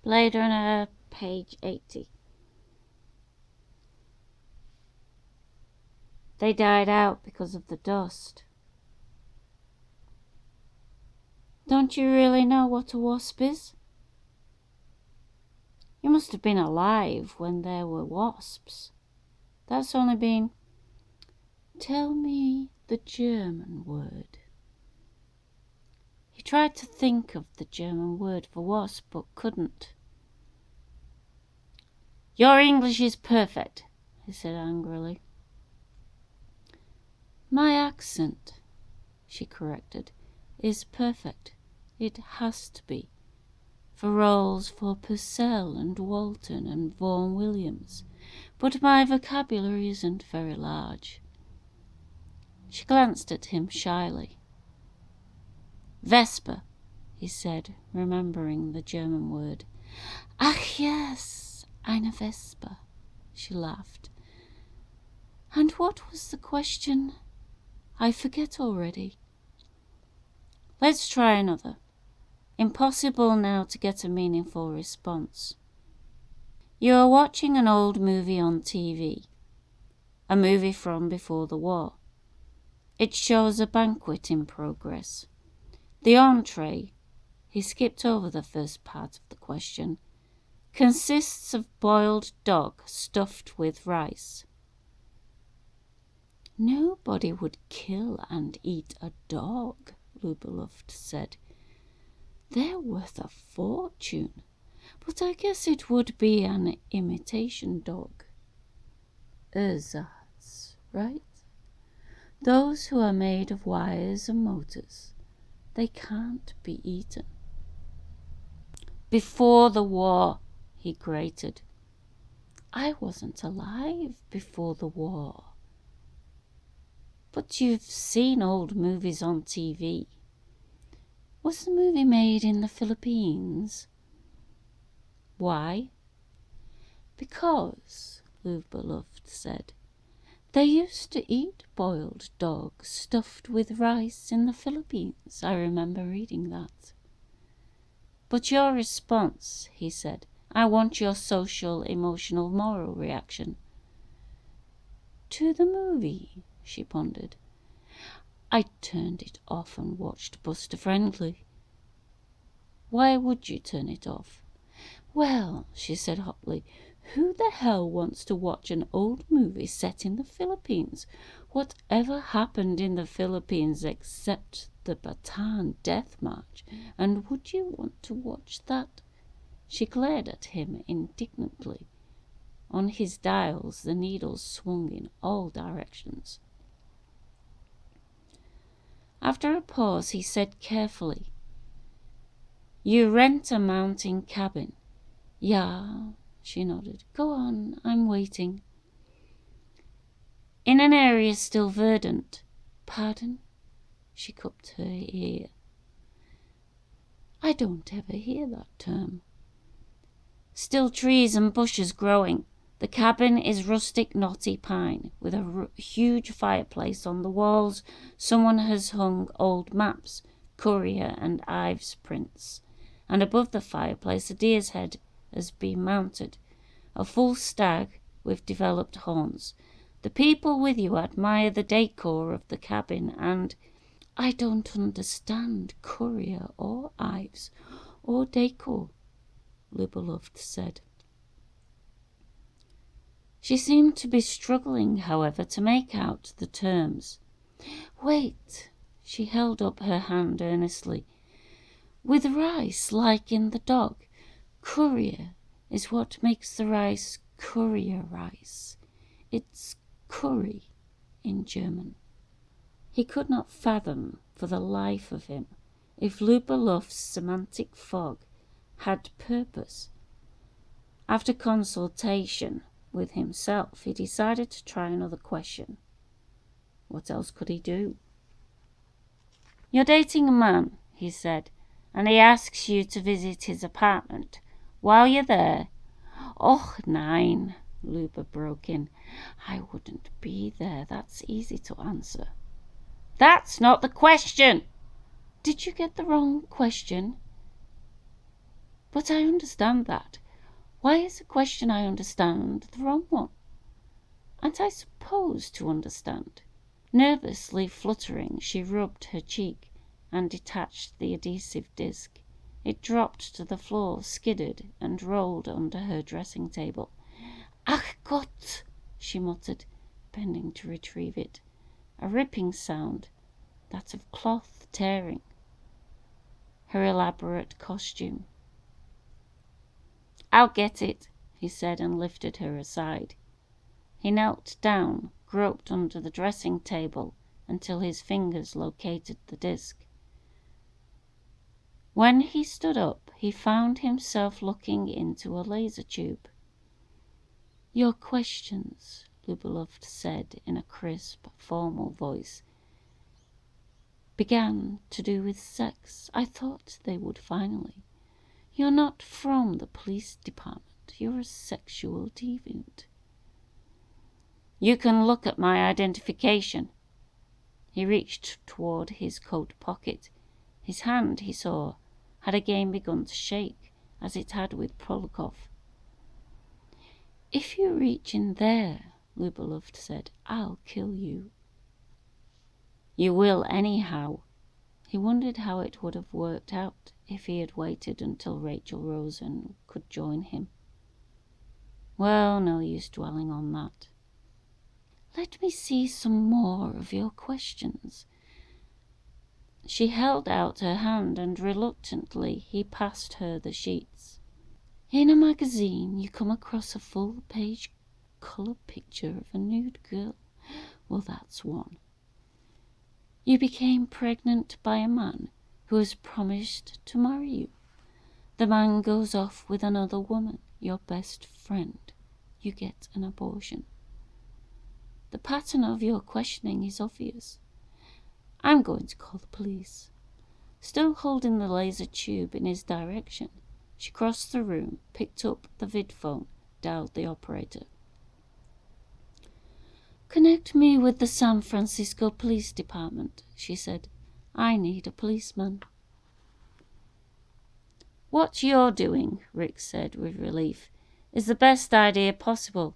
Blade Runner, page 80. They died out because of the dust. Don't you really know what a wasp is? You must have been alive when there were wasps. That's only been... Tell me the German word. He tried to think of the German word for wasp, but couldn't. Your English is perfect, he said angrily. My accent, she corrected, is perfect. It has to be. For roles for Purcell and Walton and Vaughan Williams, but my vocabulary isn't very large. She glanced at him shyly. Vesper, he said, remembering the German word. Ach yes, eine Vesper, she laughed. And what was the question? I forget already. Let's try another. Impossible now to get a meaningful response. You are watching an old movie on TV, a movie from before the war. It shows a banquet in progress. The entree, he skipped over the first part of the question, consists of boiled dog stuffed with rice. Nobody would kill and eat a dog, Luba Luft said. They're worth a fortune, but I guess it would be an imitation dog. Ersatz, right? Those who are made of wires and motors, they can't be eaten. Before the war, he grated. I wasn't alive before the war. But you've seen old movies on TV. Was the movie made in the Philippines? Why? Because, Luba Luft said, they used to eat boiled dog stuffed with rice in the Philippines. I remember reading that. But your response, he said. I want your social, emotional, moral reaction. To the movie, she pondered. I turned it off and watched Buster Friendly. Why would you turn it off? Well, she said hotly, who the hell wants to watch an old movie set in the Philippines? Whatever happened in the Philippines except the Bataan Death March? And would you want to watch that? She glared at him indignantly. On his dials the needles swung in all directions. After a pause he said carefully, You rent a mountain cabin. Ja, she nodded. Go on, I'm waiting. In an area still verdant. Pardon? She cupped her ear. I don't ever hear that term. Still trees and bushes growing. The cabin is rustic knotty pine, with a huge fireplace on the walls. Someone has hung old maps, Courier and Ives prints, and above the fireplace a deer's head has been mounted, a full stag with developed horns. The people with you admire the decor of the cabin, and I don't understand Courier or Ives or decor, Luba Luft said. She seemed to be struggling, however, to make out the terms. Wait, she held up her hand earnestly. With rice, like in the dog, Courier is what makes the rice Courier rice. It's curry in German. He could not fathom, for the life of him, if Luba Luft's semantic fog had purpose. After consultation with himself, he decided to try another question. What else could he do? You're dating a man, he said, and he asks you to visit his apartment. While you're there... Ch9, Luba broke in. I wouldn't be there. That's easy to answer. That's not the question. Did you get the wrong question? But I understand that. Why is a question I understand the wrong one? Aren't I supposed to understand? Nervously fluttering, she rubbed her cheek and detached the adhesive disc. It dropped to the floor, skidded, and rolled under her dressing table. Ach Gott! She muttered, bending to retrieve it. A ripping sound, that of cloth tearing. Her elaborate costume. I'll get it, he said, and lifted her aside. He knelt down, groped under the dressing table until his fingers located the disc. When he stood up, he found himself looking into a laser tube. Your questions, Luba Luft said in a crisp, formal voice, began to do with sex. I thought they would finally. You're not from the police department. You're a sexual deviant. You can look at my identification. He reached toward his coat pocket. His hand, he saw, had again begun to shake, as it had with Prolokov. If you reach in there, Luba Luft said, I'll kill you. You will anyhow. He wondered how it would have worked out if he had waited until Rachel rose and could join him. Well, no use dwelling on that. Let me see some more of your questions. She held out her hand, and reluctantly he passed her the sheets. In a magazine you come across a full-page colour picture of a nude girl. Well, that's one. You became pregnant by a man who has promised to marry you. The man goes off with another woman, your best friend. You get an abortion. The pattern of your questioning is obvious. I'm going to call the police. Still holding the laser tube in his direction, she crossed the room, picked up the vidphone, dialed the operator. Connect me with the San Francisco Police Department, she said. I need a policeman. What you're doing, Rick said with relief, is the best idea possible.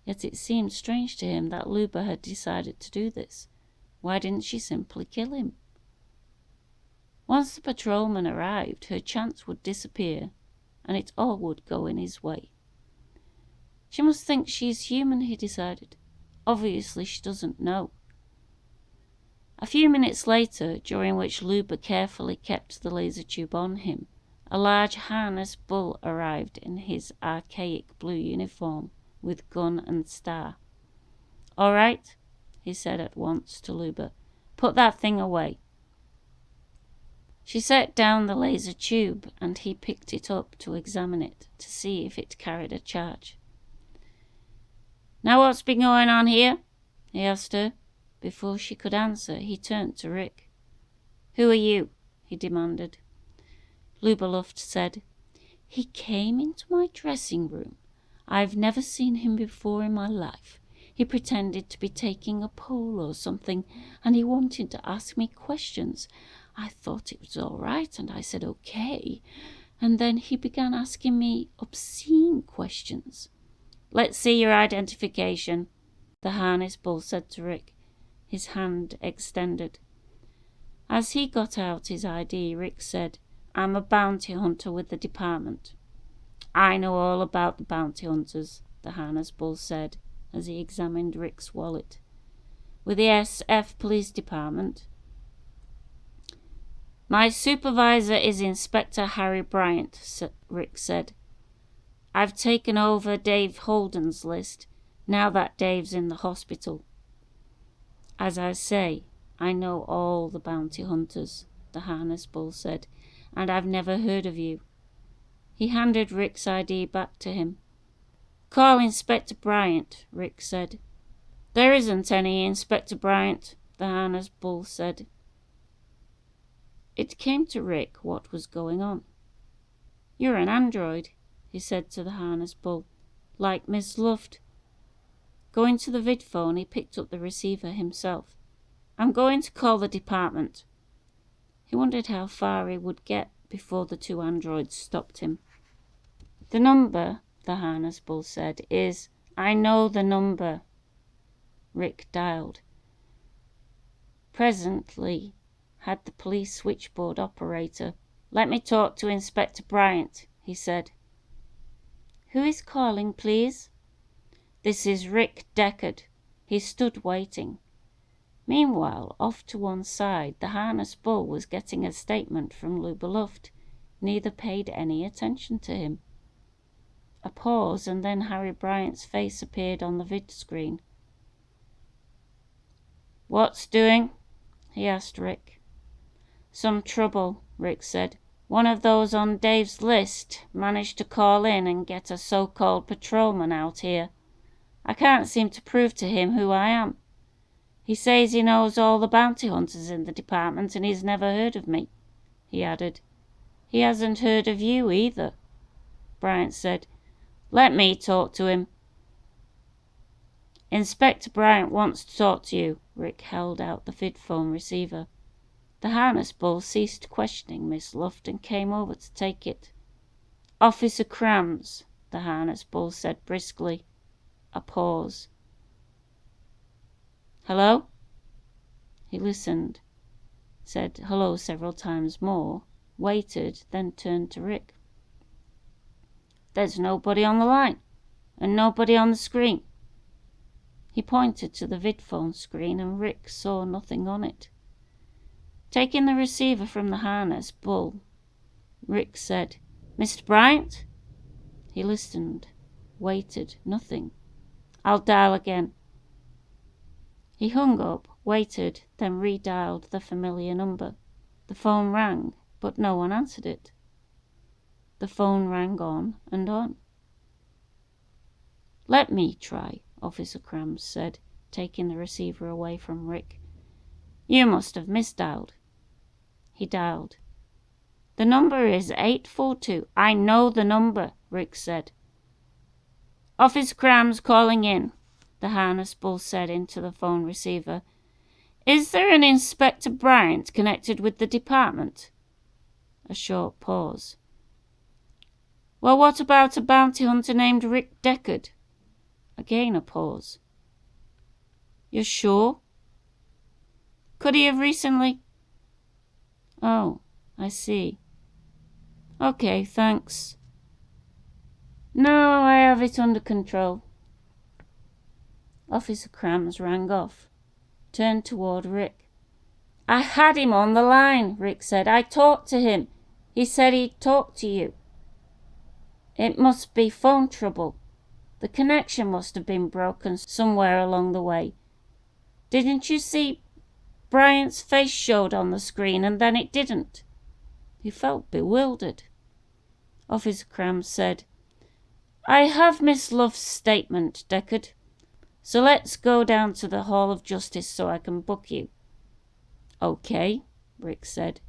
Yet it seemed strange to him that Luba had decided to do this. Why didn't she simply kill him? Once the patrolman arrived, her chance would disappear, and it all would go in his way. She must think she's human, he decided. Obviously she doesn't know. A few minutes later, during which Luba carefully kept the laser tube on him, a large harness bull arrived in his archaic blue uniform with gun and star. All right, he said at once to Luba. Put that thing away. She set down the laser tube, and he picked it up to examine it, to see if it carried a charge. Now what's been going on here? He asked her. Before she could answer, he turned to Rick. Who are you? He demanded. Luba Luft said, He came into my dressing room. I've never seen him before in my life. He pretended to be taking a poll or something, and he wanted to ask me questions. I thought it was all right, and I said okay. And then he began asking me obscene questions. Let's see your identification, the harness bull said to Rick, his hand extended. As he got out his ID, Rick said, I'm a bounty hunter with the department. I know all about the bounty hunters, the harness bull said, as he examined Rick's wallet. With the SF Police Department. My supervisor is Inspector Harry Bryant, Rick said. I've taken over Dave Holden's list, now that Dave's in the hospital. As I say, I know all the bounty hunters, the harness bull said, and I've never heard of you. He handed Rick's ID back to him. Call Inspector Bryant, Rick said. There isn't any Inspector Bryant, the harness bull said. It came to Rick what was going on. You're an android, he said to the harness bull, like Miss Luft. Going to the vidphone, he picked up the receiver himself. I'm going to call the department. He wondered how far he would get before the two androids stopped him. "The number," the harness bull said, "is—" "I know the number." Rick dialed. Presently had the police switchboard operator. "Let me talk to Inspector Bryant," he said. "Who is calling, please?" "This is Rick Deckard." He stood waiting. Meanwhile, off to one side, the harness bull was getting a statement from Luba Luft. Neither paid any attention to him. A pause, and then Harry Bryant's face appeared on the vid screen. "What's doing?" he asked Rick. "Some trouble," Rick said. "One of those on Dave's list managed to call in and get a so-called patrolman out here. I can't seem to prove to him who I am. He says he knows all the bounty hunters in the department and he's never heard of me," he added. "He hasn't heard of you either," Bryant said. "Let me talk to him." "Inspector Bryant wants to talk to you." Rick held out the vidphone receiver. The harness bull ceased questioning Miss Luft and came over to take it. "Officer Crams," the harness bull said briskly. A pause. "Hello?" He listened, said hello several times more, waited, then turned to Rick. "There's nobody on the line, and nobody on the screen." He pointed to the vidphone screen, and Rick saw nothing on it. Taking the receiver from the harness bull, Rick said, "Mr. Bryant?" He listened, waited, nothing. "I'll dial again." He hung up, waited, then redialed the familiar number. The phone rang, but no one answered it. The phone rang on and on. "Let me try," Officer Crams said, taking the receiver away from Rick. "You must have misdialed." He dialed. "The number is 842. "I know the number," Rick said. "Officer Crams calling in," the harness bull said into the phone receiver. "Is there an Inspector Bryant connected with the department?" A short pause. "Well, what about a bounty hunter named Rick Deckard?" Again a pause. "You're sure? Could he have recently—" "Oh, I see. Okay, thanks." "No, I have it under control." Officer Crams rang off, turned toward Rick. "I had him on the line," Rick said. "I talked to him. He said he'd talk to you." "It must be phone trouble. The connection must have been broken somewhere along the way. Didn't you see Bryant's face showed on the screen and then it didn't?" He felt bewildered. Officer Crams said, "I have Miss Luft's statement, Deckard. So let's go down to the Hall of Justice so I can book you." "Okay," Rick said.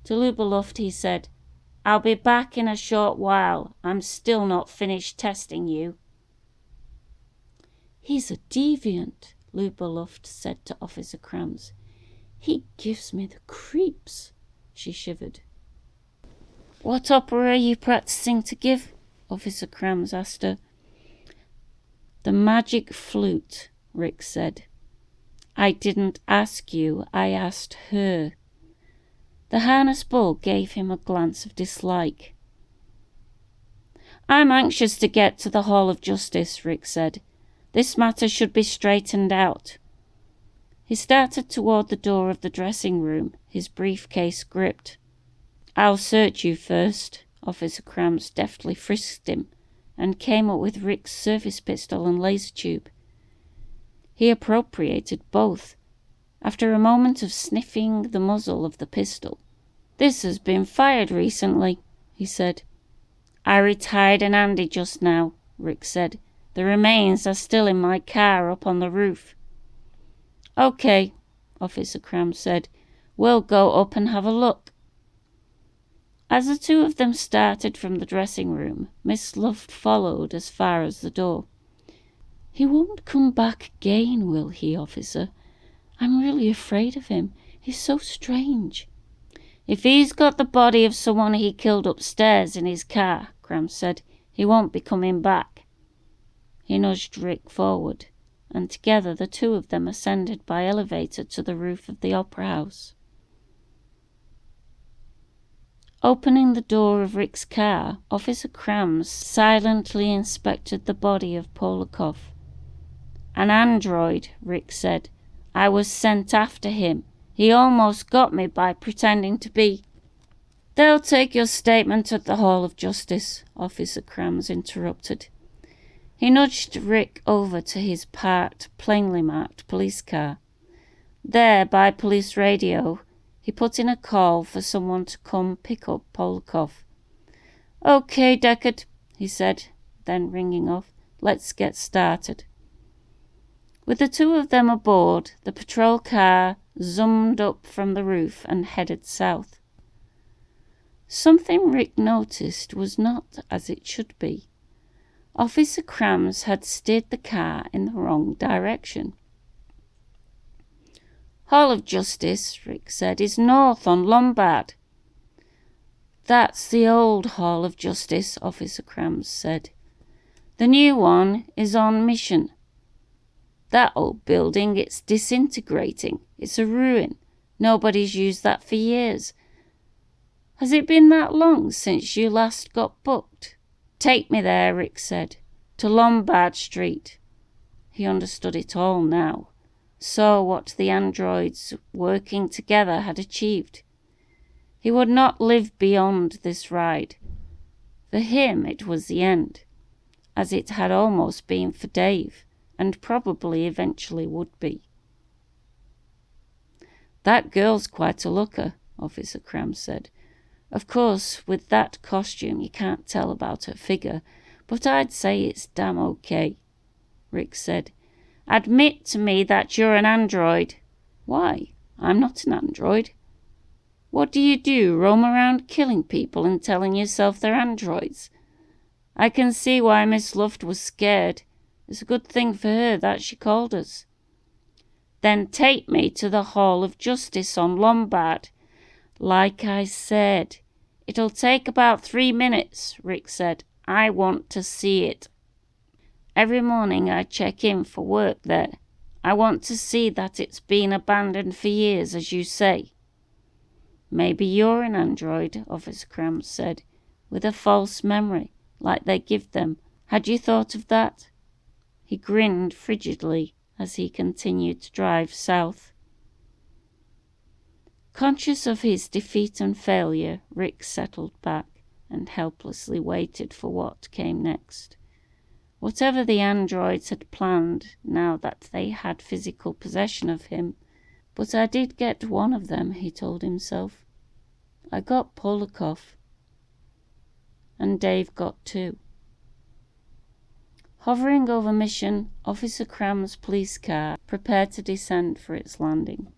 To Luba Luft he said, "I'll be back in a short while. I'm still not finished testing you." "He's a deviant," Luba Luft said to Officer Crams. "He gives me the creeps." She shivered. "What opera are you practicing to give?" Officer Crams asked her. "The Magic Flute," Rick said. "I didn't ask you, I asked her." The harness bull gave him a glance of dislike. "I'm anxious to get to the Hall of Justice," Rick said. "This matter should be straightened out." He started toward the door of the dressing room, his briefcase gripped. "I'll search you first." Officer Crams deftly frisked him and came up with Rick's service pistol and laser tube. He appropriated both. After a moment of sniffing the muzzle of the pistol, "This has been fired recently," he said. "I retired an Andy just now," Rick said. "The remains are still in my car up on the roof." "Okay," Officer Crams said. "We'll go up and have a look." As the two of them started from the dressing room, Miss Luft followed as far as the door. "He won't come back again, will he, officer? I'm really afraid of him. He's so strange." If he's got the body of someone he killed upstairs in his car, Cram said, he won't be coming back. He nudged Rick forward, and together the two of them ascended by elevator to the roof of the opera house. Opening the door of Rick's car, Officer Cram silently inspected the body of Paull. An android, Rick said. I was sent after him. He almost got me by pretending to be... They'll take your statement at the Hall of Justice, Officer Crams interrupted. He nudged Rick over to his parked, plainly marked police car. There, by police radio, he put in a call for someone to come pick up Paull. Okay, Deckard, he said, then ringing off. Let's get started. With the two of them aboard, the patrol car zoomed up from the roof and headed south. Something Rick noticed was not as it should be. Officer Crams had steered the car in the wrong direction. Hall of Justice, Rick said, is north on Lombard. That's the old Hall of Justice, Officer Crams said. The new one is on Mission. That old building, it's disintegrating. It's a ruin. Nobody's used that for years. Has it been that long since you last got booked? Take me there, Rick said. To Lombard Street. He understood it all now. Saw what the androids working together had achieved. He would not live beyond this ride. For him it was the end, as it had almost been for Dave, and probably eventually would be. That girl's quite a looker, Officer Cram said. Of course, with that costume you can't tell about her figure, but I'd say it's damn okay. Rick said. Admit to me that you're an android. Why? I'm not an android. What do? Roam around killing people and telling yourself they're androids? I can see why Miss Luft was scared. It's a good thing for her that she called us. Then take me to the Hall of Justice on Lombard. Like I said, it'll take about 3 minutes, Rick said. I want to see it. Every morning I check in for work there. I want to see that it's been abandoned for years, as you say. Maybe you're an android, Officer Crams said, with a false memory, like they give them. Had you thought of that? He grinned frigidly as he continued to drive south. Conscious of his defeat and failure, Rick settled back and helplessly waited for what came next. Whatever the androids had planned, now that they had physical possession of him. But I did get one of them, he told himself. I got Paull. And Dave got 2. Hovering over Mission, Officer Cram's police car prepared to descend for its landing.